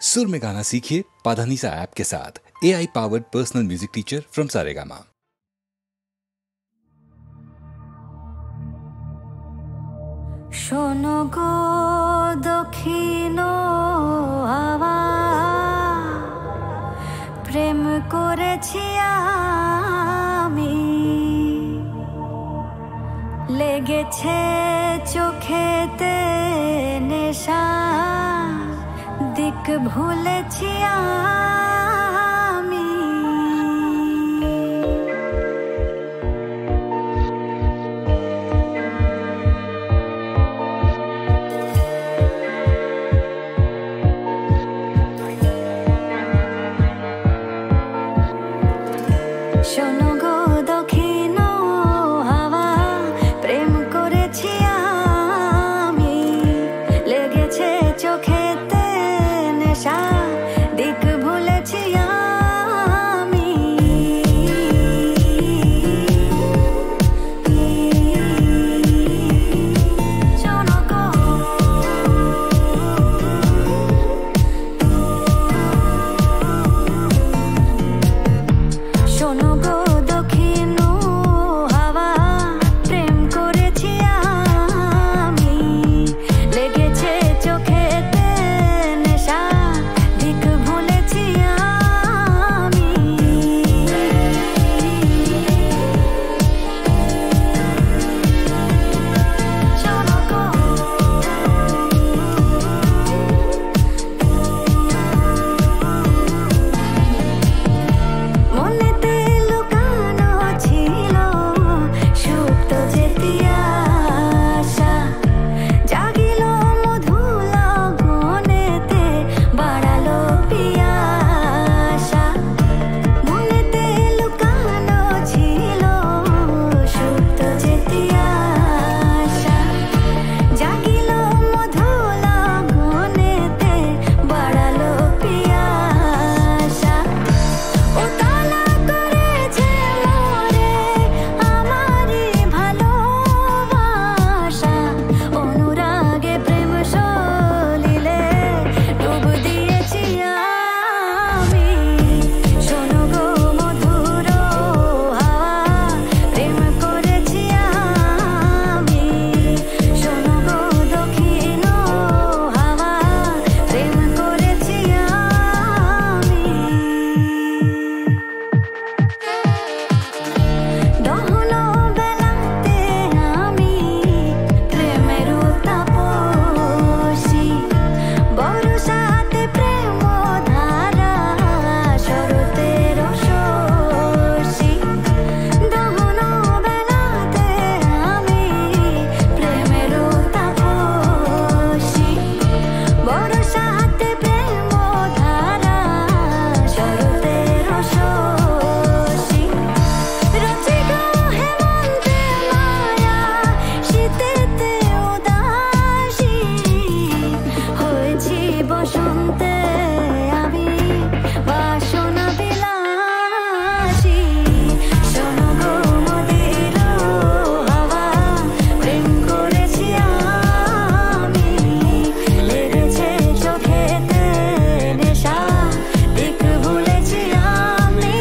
सुर में गाना सीखिए पाधानीसा ऐप के साथ। AI powered personal music teacher from Saregama. শোনো গো দক্ষিণ হাওয়া, প্রেম করেছি আমি, লেগেছে চোখেতে নেশা, দিক ভুলেছি আমি। শোনো গো দক্ষিণ হাওয়া, প্রেম করেছি আমি, লেগেছে চোখেতে নেশা, দিক ভুলেছি আমি। শোনো গো, শোনো গো দক্ষিণ হাওয়া, প্রেম করেছি আমি, লেগেছে চোখেতে নেশা, দিক ভুলেছি আমি। শোনো গো, মনেতে লুকানো ছিল সুপ্ত যেতি আশা, জাগিল মধুর গনেতে, বাড়ালো পিয়াসা। মনেতে লুকানো ছিল সুপ্ত যেতি আশা, জাগিল মধুর গনেতে, বাড়ালো পিয়াসা। ও তালা করেছে মোরে আমারি ভালোবাসা, অনুরাগে প্রেম সলিলে ডুব দিয়েছি আমি। শোনো গো মধুর হাওয়া, প্রেম করেছি আমি। শোনো গো দক্ষিণ হাওয়া, প্রেম করেছি আমি। দহন বেলাতে আমি প্রেমের তাপসী, বর্ষাতে প্রেম ধারা, শরতের শশী। দহন বেলাতে আমি প্রেমের তাপসী, বর্ষাতে প্রেম ধারা, শরতের শশী। রচিকা হেমন্তে মায়া, শীতেতে উদাসী, হয়েছি বসন্তে আমি বাসনা বিলাসী। শোনো গো মদির হাওয়া, প্রেম করেছি আমি, লেগেছে চোখেতে নেশা, দিক ভুলেছি আমি।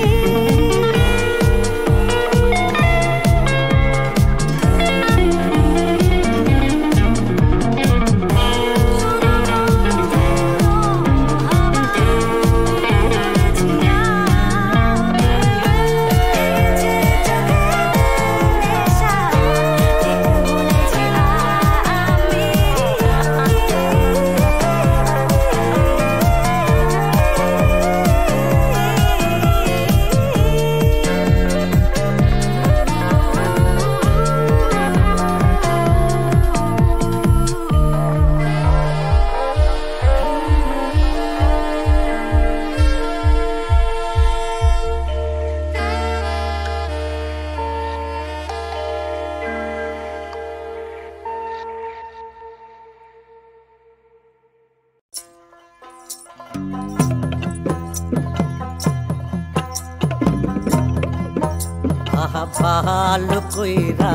আহা ভালো কইরা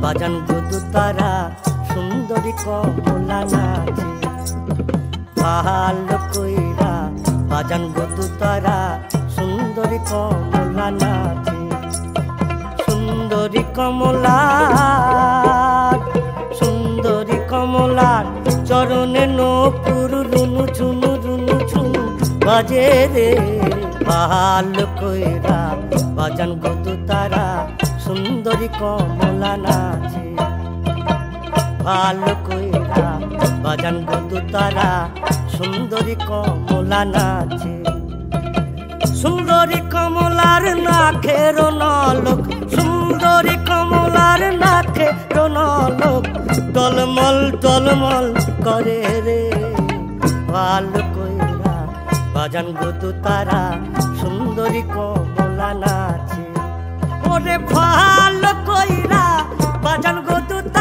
বাজান গুদু তারা, সুন্দরী কমলা নাচে। ভালো কইরা বাজান গদু তারা সুন্দরী কমলা নাচে সুন্দরী কমলার চরণে নপুর রুনু ঝুনু রুনু ঝুনু বাজে রে ভালো কইরা বাজান গদু তারা সুন্দরী কমলা নাচে ভালো কইরা বাজান গদু তারা সুন্দরী কমলা নাচে সুন্দরী কমলার নাকের নলক সুন্দরী কমলার নাকের নলক টলমল টলমল করে রে ভালো কইরা বাজান গদু তারা সুন্দরী কমলা নাচে ওরে ভালো কইরা বাজান গদু তারা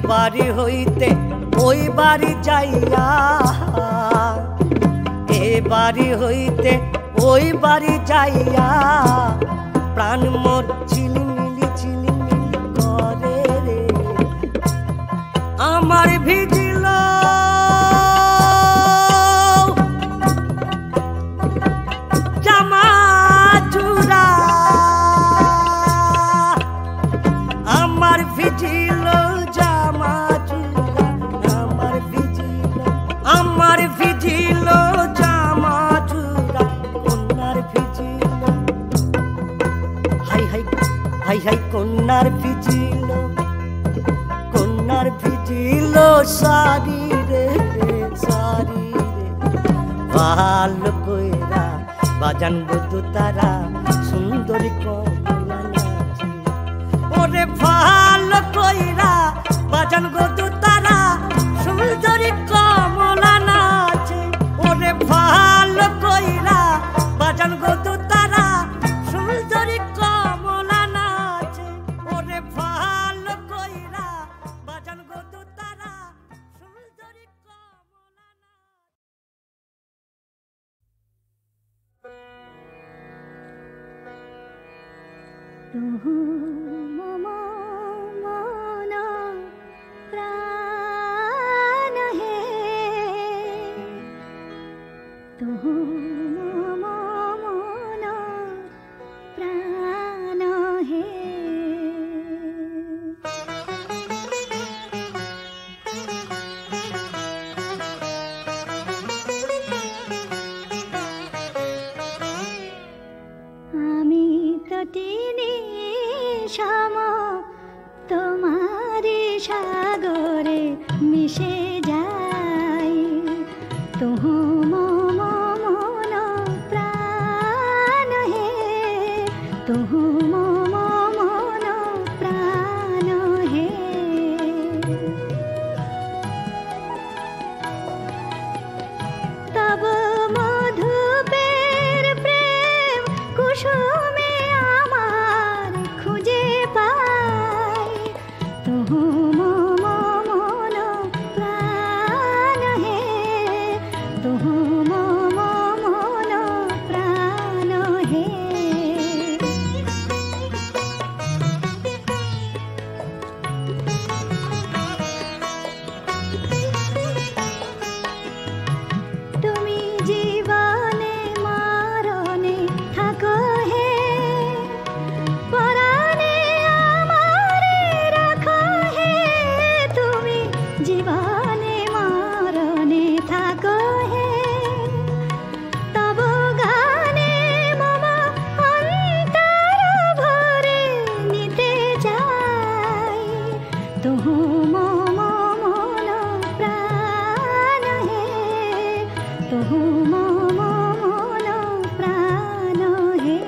বাড়ি হইতে ওই বাড়ি যাইয়া এ বাড়ি হইতে ওই বাড়ি যাইয়া প্রাণ মোর ঝিলিমিলি করে রে আমার ভিজিল জামা চূড়া আমার ভিজিল জামা চূড়া কন্যার vigil high high high high কন্যার ভিজিল সারি রে ভালো কইরা বাজান গদু তারা সুন্দরী কমলা নাচে ওরে ভালো কইরা বাজান গদু তারা সুন্দরী কমলা নাচে ওরে ভালো কইরা বাজান গদু তারা সুন্দরী কমলা নাচে ওরে ভালো কইরা বাজান গদু তারা সুন্দরী কমলা তুহু মম মন প্রাণ হে তুহু মম মন প্রাণ হে আমি তো তিনি সম তোমারি সাগরে মিশে যাই তুহু মম মন প্রাণ হে তুহু মম মন প্রাণ হে তব মধুপের প্রেম কুসুমে আমার খুঁজে পাই তুহু মম মন প্রাণ হে তুহু মম মন প্রাণ হে তুমি জীবনে মরণে থাকো হে পরাণে আমারে রাখো হে তুমি জীবনে মরণে থাকো হে তব গানে মম অন্তর ভরে নিতে যাই তুহু মম মন প্রাণ হে তুহু মম মন প্রাণ হে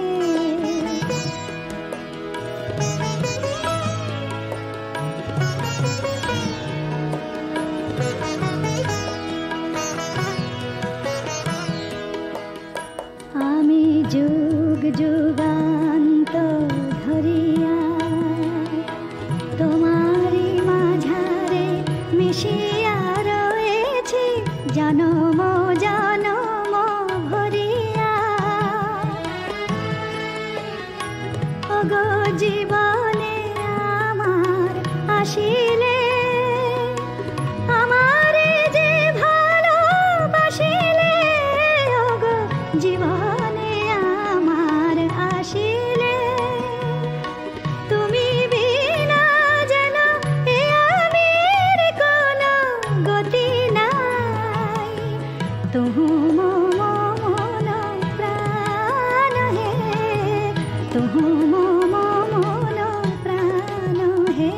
আমি যুগ যুগান্ত ধরিয়া তোমারি মাঝারে মিশিয়া রয়েছি জনম জনম ভরিয়া ওগো জীবনে আমার আসিলে আমারে যে ভালোবাসিলে ওগো জীবনে আমার আসিলে তুমি বিনা যেন এ আমির কোনো গতি নাই তুহু মম মন প্রাণ হে তুহু মম মন প্রাণ হে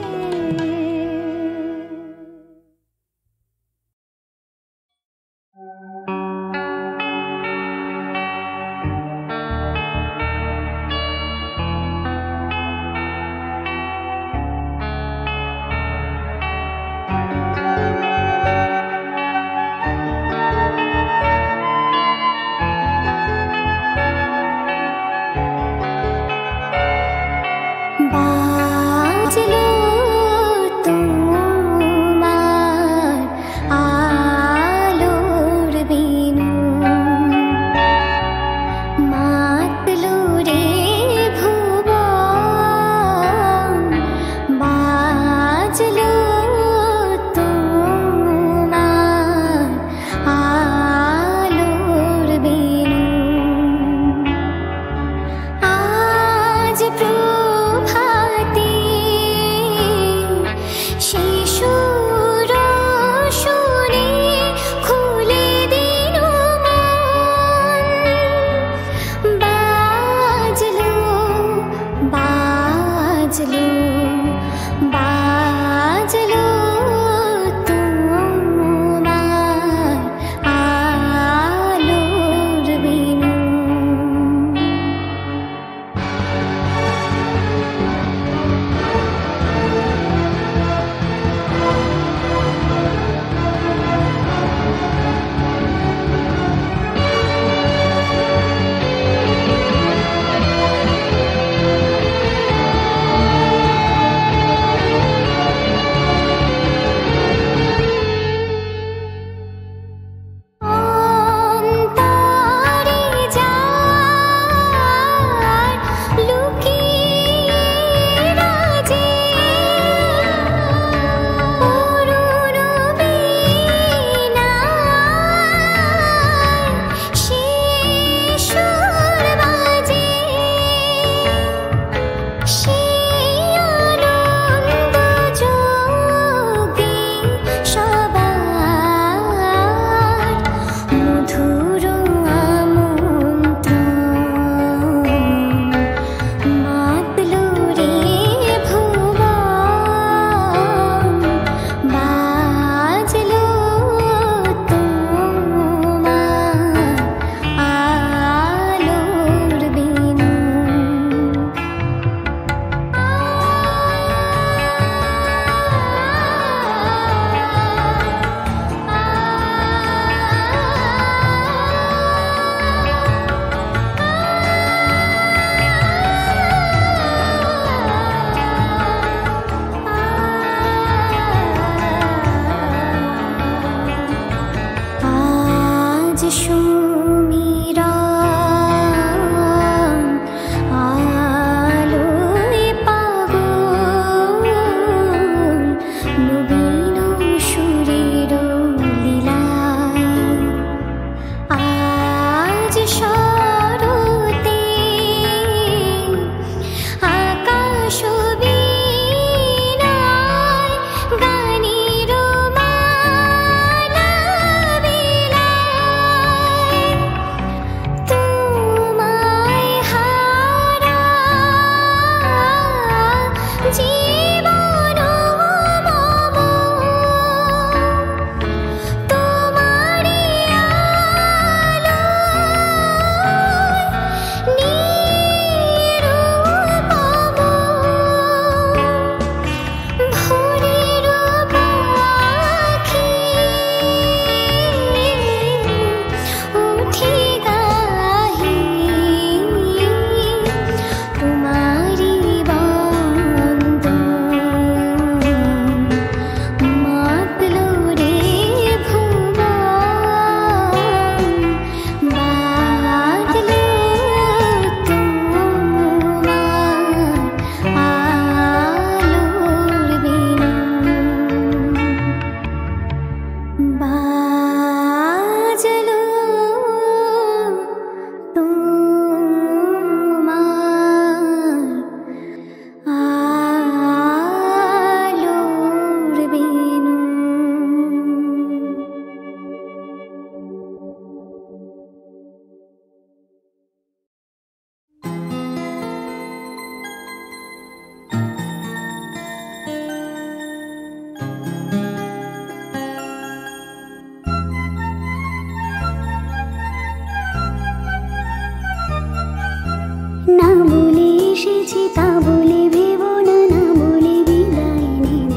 না বলে এসেছি তা বলে ভেবো না, না বলে বিদায় নেব।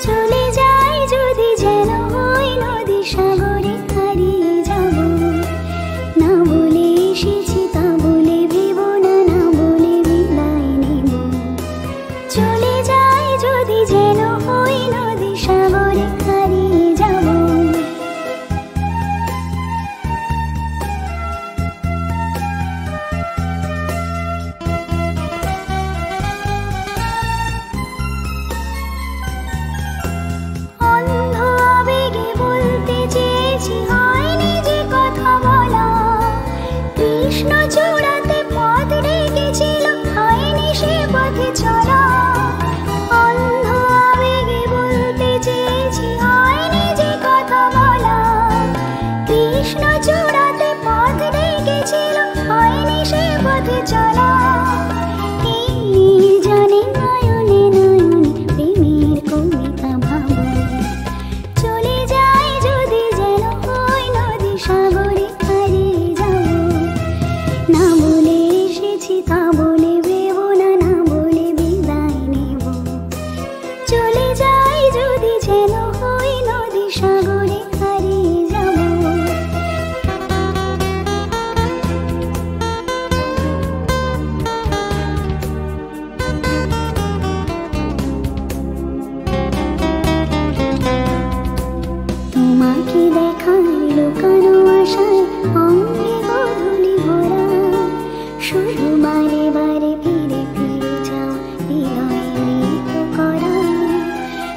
চলে যাই যদি যেন হই নদী সাগরে হারিয়ে যাব। না বলে এসেছি তা বলে ভেবো না, না বলে বিদায় নেব। চলে যাই যদি যেন হই নদী সাগরে হারিয়ে যাব। অন্ধ আবেগে বলতে চেয়েছি হয়নি যে কথা বলা। কৃষ্ণ চূড়াতে পথ রেখেছিল হয়নি সে পথে চলা। অন্ধ আবেগে বলতে চেয়েছি হয়নি যে কথা বলা। কৃষ্ণ চূড়াতে পথ রেখেছিল হয়নি সে পথে চলা। জানে নয়নে নয়নে প্রেমের কবিতা ভাবো। চলে যাই যদি যেন হই নদী সাগরে হারিয়ে যাব। না বলে এসেছি তা বলে ভেবো না, না বলে বিদায় নেব। চলে যাই যদি যেন হই নদী সাগরে হারিয়ে যাব। তোমাকে দেখার লুকানো আশায় অঙ্গে গোধূলি ভরা। শুধু বারে বারে ফিরে ফিরে যাওয়া হৃদয়ে মৃত করা।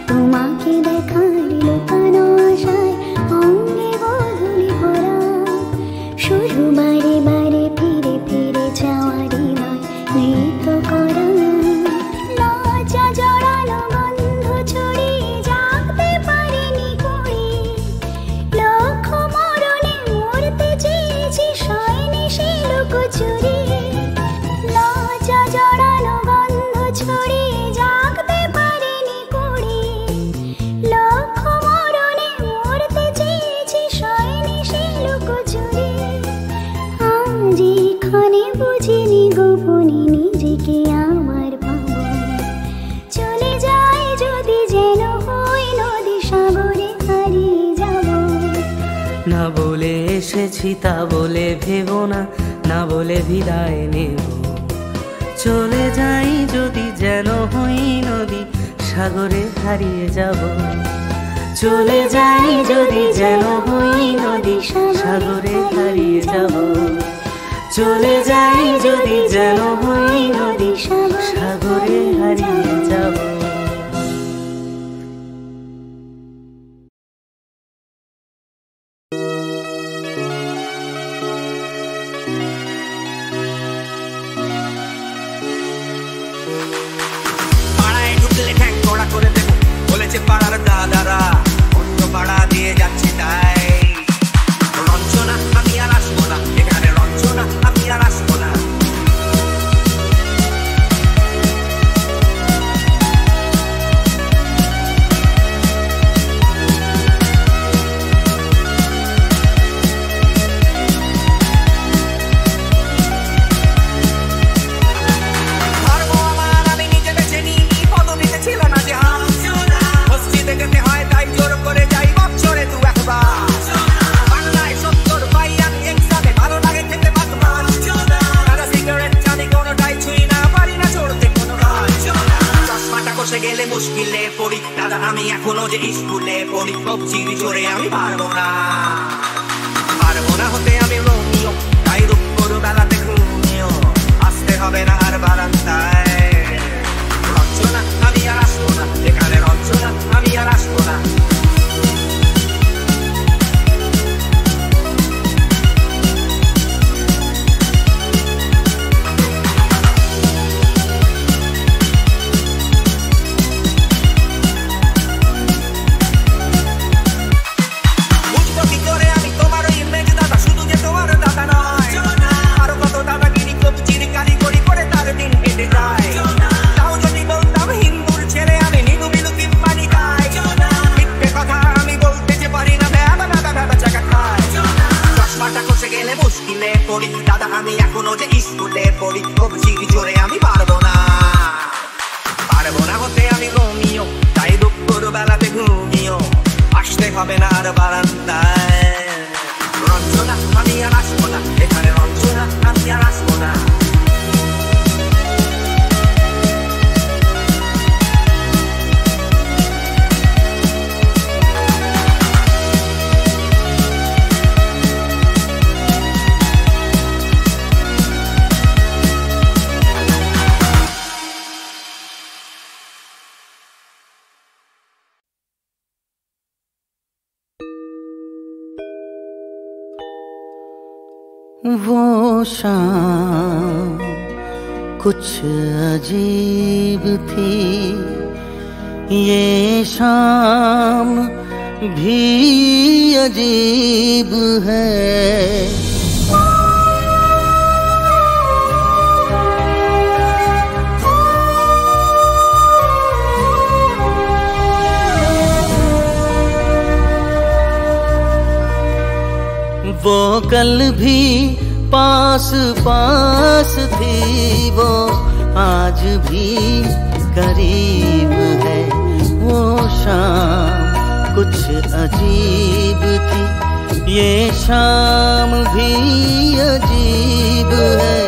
তোমাকে দেখার লুকানো আশায় অঙ্গে গোধূলি ভরা। শুধু বারে বারে ফিরে ফিরে যাওয়া হৃদয় মৃত করা। লজ্জা জড়ানো গন্ধ ছড়িয়ে জাগতে পারিনি কুড়ি। লক্ষ মরণে মরতে চেয়েছি সয়নি সে লুকোচুরি। লজ্জা জড়ানো গন্ধ ছড়িয়ে জাগতে পারিনি কুড়ি। লক্ষ মরণে মরতে চেয়েছি সয়নি সে লুকোচুরি। আজ এখানে বুঝিনি গোপনে নিজেকে আমার পাবো। চলে যাই যদি যেন হই নদী সাগরে হারিয়ে যাব। না বলে এসেছি তা বলে ভেবো না, না বলে বিদায় নেব। চলে যাই যদি যেন হই নদী সাগরে হারিয়ে যাব। চলে যাই যদি যেন হই নদী সাগরে হারিয়ে যাব। চলে যাই যদি যেন হই নদী সাগরে হারিয়ে যাব। পাড়ায় ঢুকলে ঠ্যাং কড়া করে দেবো বলেছে পাড়ার দাদারা। অন্য পাড়া দিয়ে যাচ্ছি তাই রঞ্জনা আমি আর আসবো না এখানে। রঞ্জনা আমি আর আসবো না। ধর্ম আমার আমি নিজে বেছে নিই, পদবিতে ছিল না যে মসজিদে যেতে হয় তাই জোর করে যাই বছরে দু একবার। বাংলায় 70 পাই আমি এক্সামে, ভালো লাগে খেতে বাসমান। তারা সিগারেট জানি কোনোটাই ছুঁই না, পারি না চড়তে কোনো গাছ। চশমাটা কষে গেলে মুশকিলে পড়ি দাদা, আমি এখনো যে স্কুলে পড়ি। কবজির জোরে আমি পারবো না, পারবো না হতে আমি রোমিও। তাই রূপর বেলাতে ঘুমিও, আসতে হবে না আর বারান্দায়। রঞ্জনা আমি আর আসবো না এখানে। রঞ্জনা আমি আর আসবো না। বুঝবো কি করে আমি তোমার ইমেজ দাদা, শুধু যে তোমার দাদা নয়। আরো কত তবু চিঠি জোরে আমি পারবো না হতে আমি রোমিও, তাই দুপুর বেলাতে ঘুমিও আসতে হবে না আর বারান্দায়। রঞ্জনা আমি আর আসবো না এখানে, রঞ্জনা আমি আর আসবো না। वो शाम कुछ अजीब थी, ये शाम भी अजीब है। वो कल भी पास पास थी, वो आज भी करीब है। वो शाम कुछ अजीब थी, ये शाम भी अजीब है।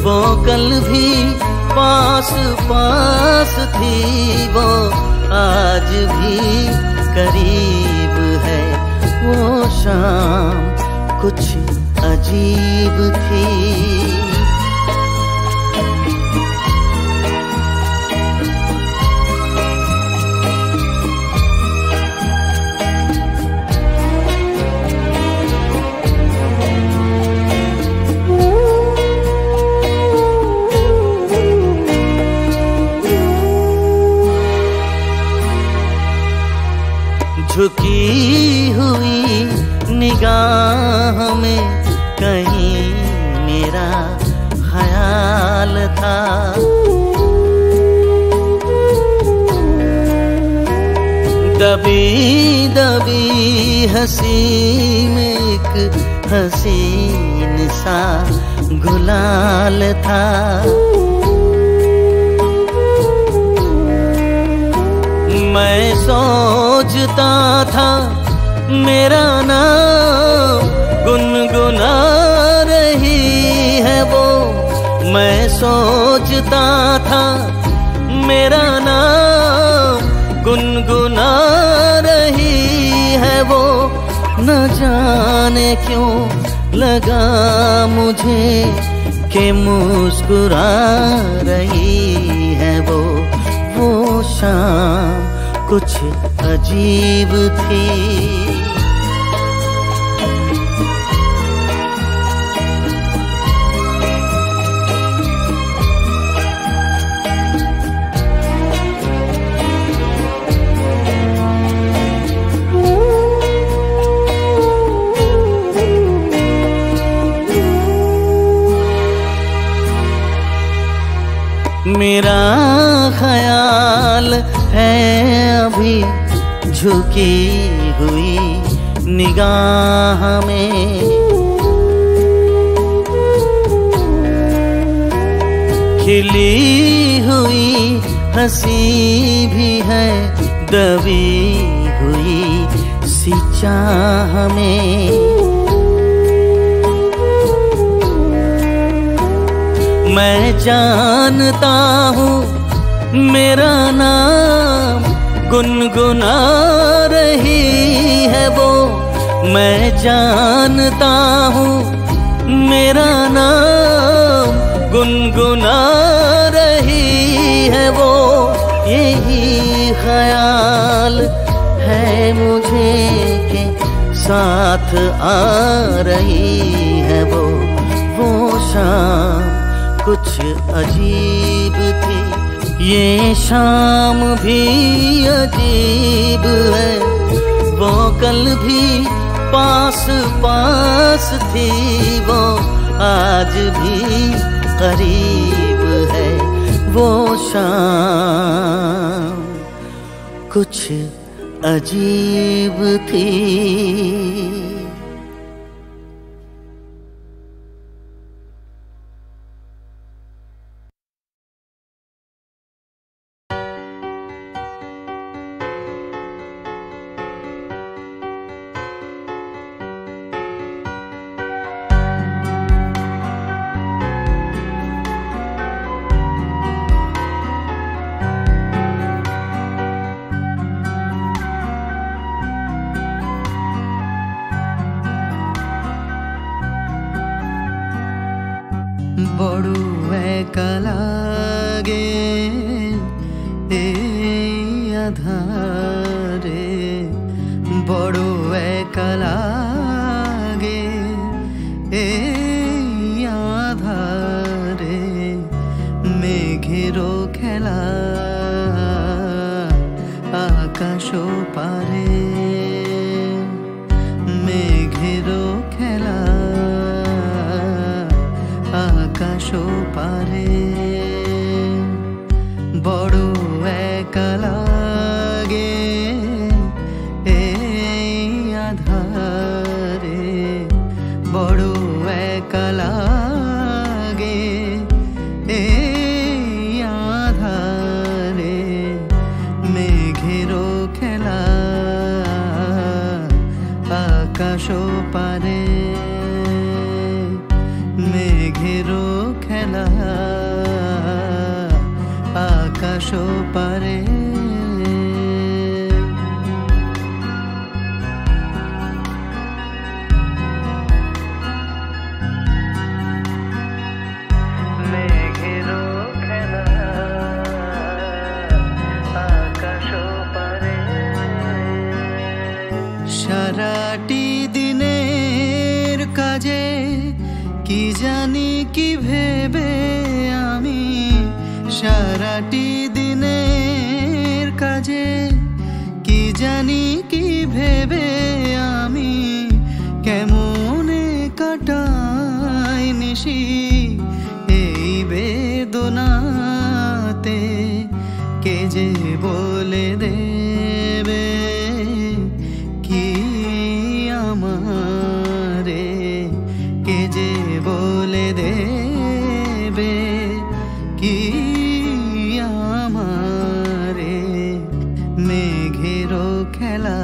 वो कल भी पास पास थी, वो आज भी करीब है। वो शाम कुछ अजीब थी। झुकी हुई निगाह में कहीं मेरा ख्याल था। दबी दबी हंसी में एक हसीन सा गुलाल था। मैं सोचता था मेरा नाम गुनगुना रही है वो। मैं सोचता था मेरा नाम गुनगुना रही है वो। न जाने क्यों लगा मुझे कि मुस्कुरा रही है वो। वो शाम कुछ अजीब थी। मेरा ख्याल है अभी झुकी हुई निगाह में। खिली हुई हंसी भी है दबी हुई सी चाह में। मैं जानता हूँ मेरा नाम गुनगुना रही है वो। मैं जानता हूँ मेरा नाम गुनगुना रही है वो। यही ख्याल है मुझे के साथ आ रही है वो। वो शाम कुछ अजीब थी, ये शाम भी अजीब है। वो कल भी पास पास थी, वो आज भी करीब है। वो शाम कुछ अजीब थी। একা লাগে এই আধারে, বড় একা লাগে এই আধারে। মেঘেরও খেলা আকাশ পারে, মেঘেরও খেলা আকাশ পারে। বড় একা লাগে এই আধারে, বড় একা লাগে এই আধারে। মেঘেরও খেলা আকাশ পারে, মেঘেরও খেলা আকাশ পারে। মেঘেরও খেলা আকাশ পারে। সারাটি দিনের কাজে কি জানি কি ভেবে আমি, সারাটি দিনের কাজে কি জানি কি ভেবে আমি, কেমনে কাটাই নিশি এই বেদনাতে। কে যে বলে দেবে কি আমারে, কে যে বলে দেবে কি আমারে। মেঘেরও খেলা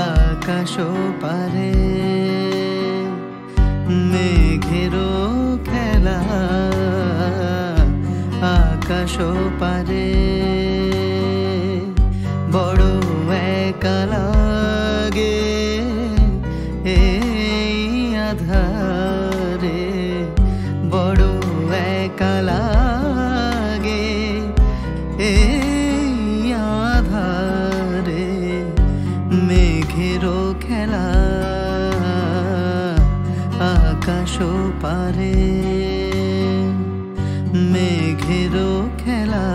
আকাশ পারে, মেঘেরও খেলা আকাশ পারে। বড় একা লাগে এই আধারে, বড় একা লাগে এই আধারে। মেঘেরও খেলা আকাশ পারে, মেঘেরও খেলা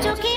চোখে